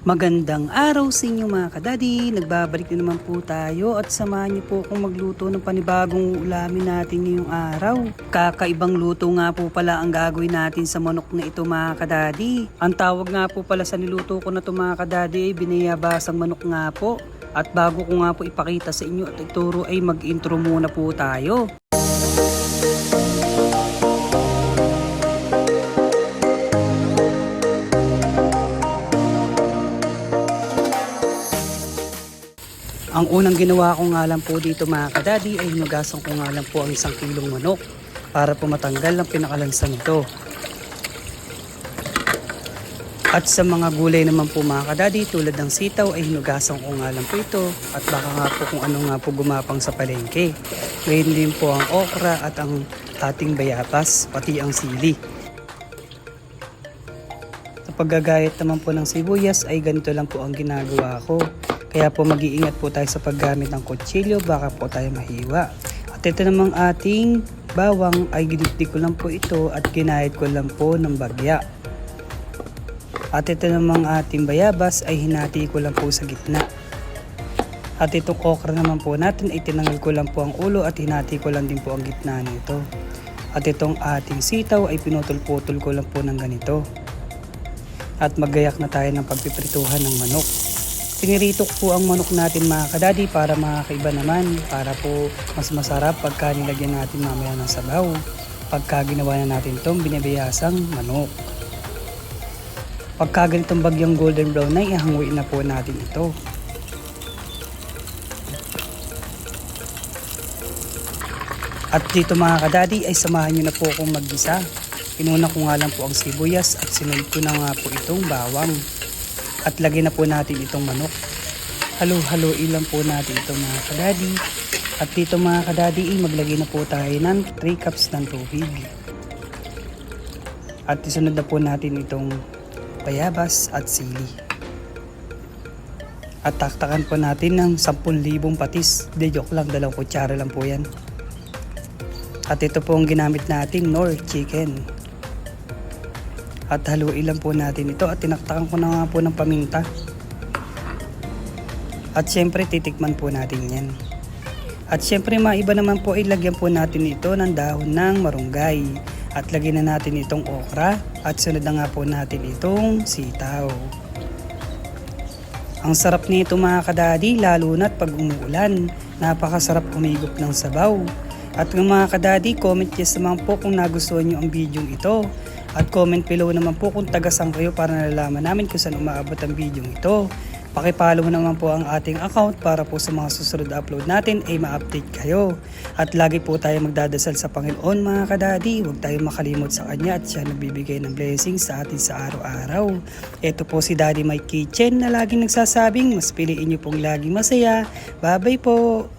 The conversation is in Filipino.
Magandang araw sa inyo mga kadadi, nagbabalik na naman po tayo at samahan niyo po akong magluto ng panibagong ulamin natin ngayong araw. Kakaibang luto nga po pala ang gagawin natin sa manok na ito mga kadadi. Ang tawag nga po pala sa niluto ko na ito mga kadadi ay binayabasang manok nga po. At bago ko nga po ipakita sa inyo at ituro ay mag-intro muna po tayo. Ang unang ginawa ko nga lang po dito mga kadadi ay hinugasan ko nga lang po ang 1 kilong manok para po matanggal ang pinakalansa nito. At sa mga gulay naman po mga kadadi tulad ng sitaw ay hinugasan ko nga lang po ito at baka nga po kung ano nga po gumapang sa palengke. Ngayon din po ang okra at ang ating bayabas pati ang sili. Sa paggagayat naman po ng sibuyas ay ganito lang po ang ginagawa ko. Kaya po mag-iingat po tayo sa paggamit ng kutsilyo, baka po tayo mahiwa. At ito namang ating bawang ay ginigdig ko lang po ito at ginahid ko lang po ng bagya. At ito namang ating bayabas ay hinati ko lang po sa gitna. At itong okra naman po natin ay tinanggal ko lang po ang ulo at hinati ko lang din po ang gitna nito. At itong ating sitaw ay pinutol-putol ko lang po ng ganito. At maggayak na tayo ng pagpiprituhan ng manok. Pinirito ko po ang manok natin mga kadadi para makakaiba naman, para po mas masarap pagka nilagyan natin mamaya ng sabaw. Pagka ginawa na natin itong binabayasang manok. Pagka ganitong bagyang golden brown na, ihanguin na po natin ito. At dito mga kadadi ay samahan nyo na po akong maggisa. Inuna ko nga lang po ang sibuyas at sinunod ko na nga po itong bawang. At lagyan na po natin itong manok. Halo-haloin lang po natin itong mga kadadi. At dito mga kadadi maglagay na po tayo ng 3 cups ng tubig. At isunod na po natin itong bayabas at sili. At taktakan po natin ng 10,000 patis. Di joke lang, 2 kutsara lang po yan. At ito po ang ginamit natin, Knorr chicken. At haluin lang po natin ito at tinaktakan ko na nga po ng paminta. At syempre titikman po natin yan. At syempre maiba naman po ilagyan po natin ito ng dahon ng marunggay. At lagyan na natin itong okra at sunod na nga po natin itong sitaw. Ang sarap nito mga kadadi lalo na't pag umuulan. Napakasarap humigop ng sabaw. At mga kadadi, comment yes naman po kung nagustuhan nyo ang video ito. At comment below naman po kung taga-saan kayo para nalalaman namin kung saan umaabot ang video ito. Pakipollow naman po ang ating account para po sa mga susunod na upload natin ay ma-update kayo. At lagi po tayo magdadasal sa Panginoon mga kadadi. Huwag tayo makalimot sa Kanya at siya nagbibigay ng blessings sa atin sa araw-araw. Ito po si Daddy Mike Kitchen na laging nagsasabing mas piliin niyo pong laging masaya. Bye bye po!